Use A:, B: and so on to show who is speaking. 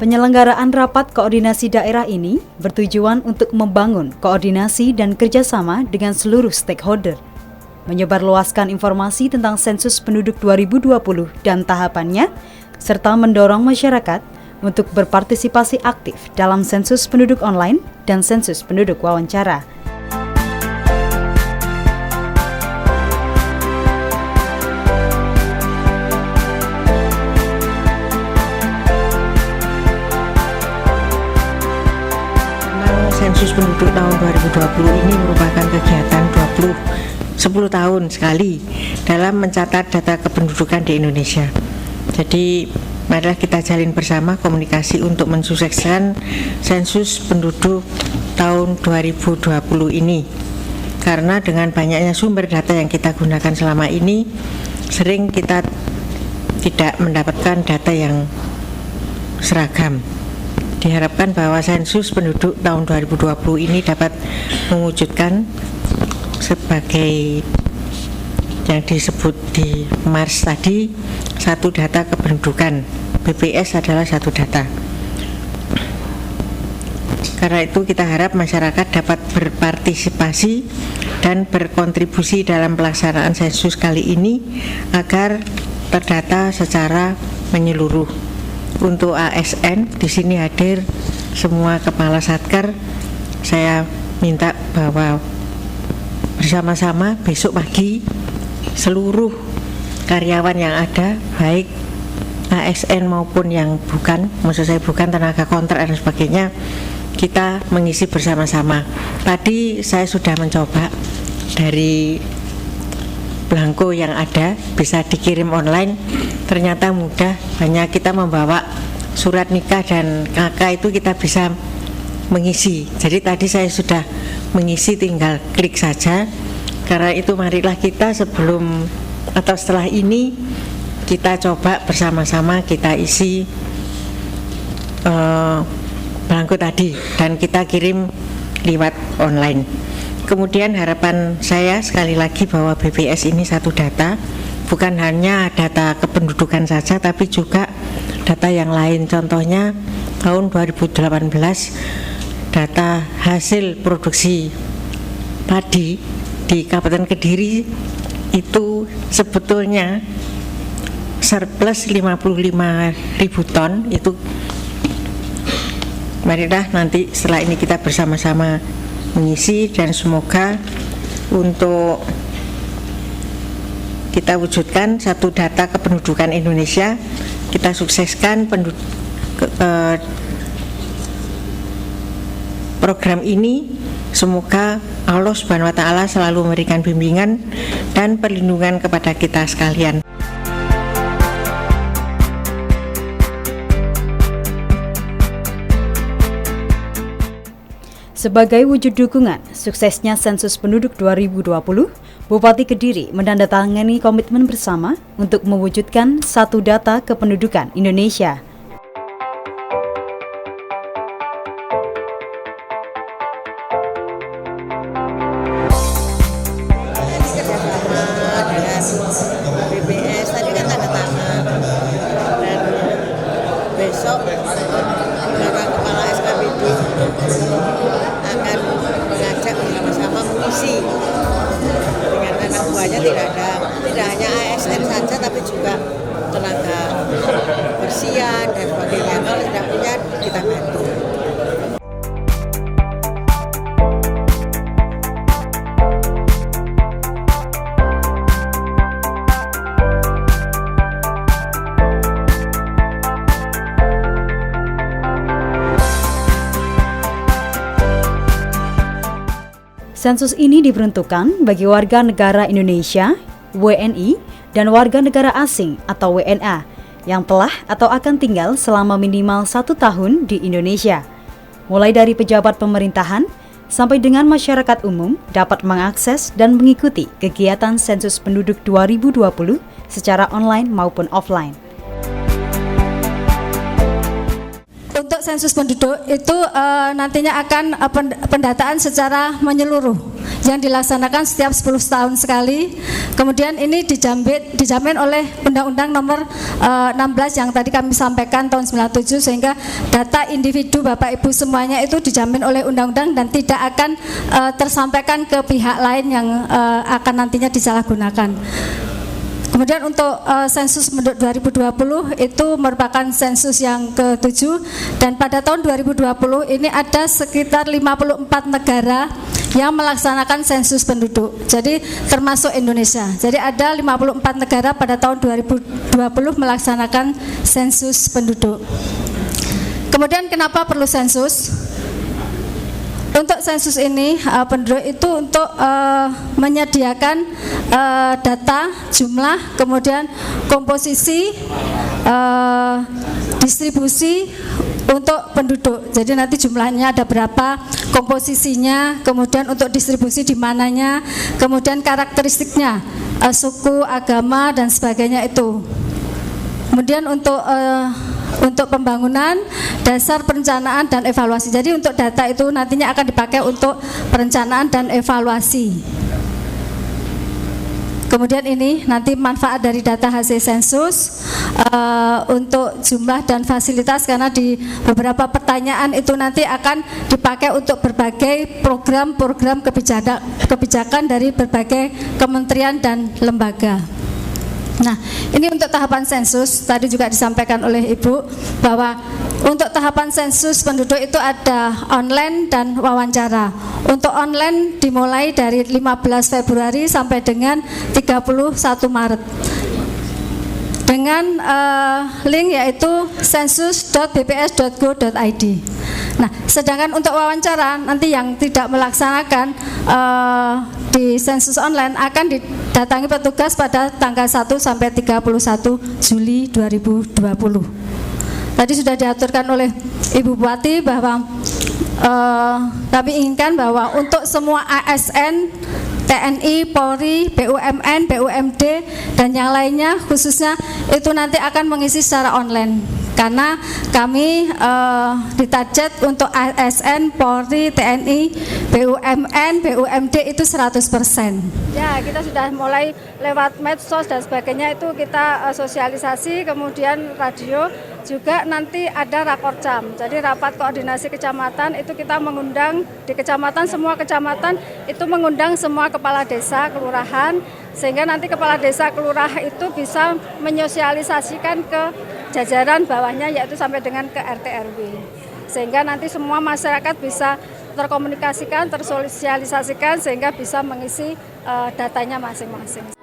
A: Penyelenggaraan rapat koordinasi daerah ini bertujuan untuk membangun koordinasi dan kerjasama dengan seluruh stakeholder, menyebarluaskan informasi tentang sensus penduduk 2020 dan tahapannya, serta mendorong masyarakat untuk berpartisipasi aktif dalam sensus penduduk online dan sensus penduduk wawancara.
B: Sensus penduduk tahun 2020 ini merupakan kegiatan 10 tahun sekali dalam mencatat data kependudukan di Indonesia. Jadi marilah kita jalin bersama komunikasi untuk mensukseskan sensus penduduk tahun 2020 ini. Karena dengan banyaknya sumber data yang kita gunakan selama ini, sering kita tidak mendapatkan data yang seragam. Diharapkan bahwa sensus penduduk tahun 2020 ini dapat mewujudkan sebagai yang disebut di Mars tadi, satu data kependudukan. BPS adalah satu data. Karena itu kita harap masyarakat dapat berpartisipasi dan berkontribusi dalam pelaksanaan sensus kali ini agar terdata secara menyeluruh. Untuk ASN di sini hadir semua kepala satker. Saya minta bahwa bersama-sama besok pagi seluruh karyawan yang ada, baik ASN maupun yang bukan, maksud saya bukan tenaga kontrak dan sebagainya, kita mengisi bersama-sama. Tadi saya sudah mencoba dari belangko yang ada bisa dikirim online, ternyata mudah, hanya kita membawa surat nikah dan KK itu kita bisa mengisi. Jadi tadi saya sudah mengisi, tinggal klik saja. Karena itu marilah kita sebelum atau setelah ini kita coba bersama-sama kita isi belangko tadi dan kita kirim lewat online. Kemudian harapan saya sekali lagi bahwa BPS ini satu data, bukan hanya data kependudukan saja tapi juga data yang lain. Contohnya tahun 2018 data hasil produksi padi di Kabupaten Kediri itu sebetulnya surplus 55.000 ton. Itu marilah nanti setelah ini kita bersama-sama mengisi dan semoga untuk kita wujudkan satu data kependudukan Indonesia, kita sukseskan program ini. Semoga Allah Subhanahu wa Ta'ala selalu memberikan bimbingan dan perlindungan kepada kita sekalian.
A: Sebagai wujud dukungan suksesnya sensus penduduk 2020, Bupati Kediri menandatangani komitmen bersama untuk mewujudkan satu data kependudukan Indonesia.
B: BPS tadi kan tanda tangan dan besok para kepala SKPD akan mengajak bersama-sama mengisi dengan anak buahnya. Tidak hanya ASN saja tapi juga tenaga bersihan dan sebagainya. Kalau tidak punya kita bantu.
A: Sensus ini diperuntukkan bagi warga negara Indonesia, WNI, dan warga negara asing atau WNA yang telah atau akan tinggal selama minimal 1 tahun di Indonesia. Mulai dari pejabat pemerintahan sampai dengan masyarakat umum dapat mengakses dan mengikuti kegiatan sensus penduduk 2020 secara online maupun offline.
C: Untuk sensus penduduk itu nantinya akan pendataan secara menyeluruh. yang dilaksanakan setiap 10 tahun sekali. Kemudian ini dijamin oleh Undang-Undang Nomor 16 yang tadi kami sampaikan tahun 97, sehingga data individu Bapak Ibu semuanya itu dijamin oleh undang-undang dan tidak akan tersampaikan ke pihak lain yang akan nantinya disalahgunakan. Kemudian untuk sensus penduduk 2020 itu merupakan sensus yang ke-7, dan pada tahun 2020 ini ada sekitar 54 negara yang melaksanakan sensus penduduk. Jadi termasuk Indonesia. Jadi ada 54 negara pada tahun 2020 melaksanakan sensus penduduk. Kemudian kenapa perlu sensus? Untuk sensus ini penduduk itu untuk menyediakan data, jumlah, kemudian komposisi, distribusi untuk penduduk. Jadi nanti jumlahnya ada berapa, komposisinya, kemudian untuk distribusi di mananya, kemudian karakteristiknya, suku, agama, dan sebagainya itu. Kemudian untuk pembangunan, dasar perencanaan dan evaluasi. Jadi untuk data itu nantinya akan dipakai untuk perencanaan dan evaluasi. Kemudian ini nanti manfaat dari data hasil sensus untuk jumlah dan fasilitas, karena di beberapa pertanyaan itu nanti akan dipakai untuk berbagai program-program kebijakan dari berbagai kementerian dan lembaga. Nah, ini untuk tahapan sensus, tadi juga disampaikan oleh Ibu bahwa untuk tahapan sensus penduduk itu ada online dan wawancara. Untuk online dimulai dari 15 Februari sampai dengan 31 Maret. Dengan link yaitu sensus.bps.go.id. Nah, sedangkan untuk wawancara nanti yang tidak melaksanakan di sensus online akan didatangi petugas pada tanggal 1 sampai 31 Juli 2020. Tadi sudah diaturkan oleh Ibu Bupati bahwa kami inginkan bahwa untuk semua ASN, TNI, Polri, BUMN, BUMD, dan yang lainnya khususnya itu nanti akan mengisi secara online. Karena kami ditarget untuk ASN, Polri, TNI, BUMN, BUMD itu 100%. Ya, kita sudah mulai lewat medsos dan sebagainya itu kita sosialisasi, kemudian radio, juga nanti ada rakorcam. Jadi rapat koordinasi kecamatan itu kita mengundang di kecamatan, semua kecamatan itu mengundang semua kepala desa, kelurahan, sehingga nanti kepala desa, kelurahan itu bisa menyosialisasikan ke jajaran bawahnya, yaitu sampai dengan ke RT RW, sehingga nanti semua masyarakat bisa terkomunikasikan, tersosialisasikan, sehingga bisa mengisi datanya masing-masing.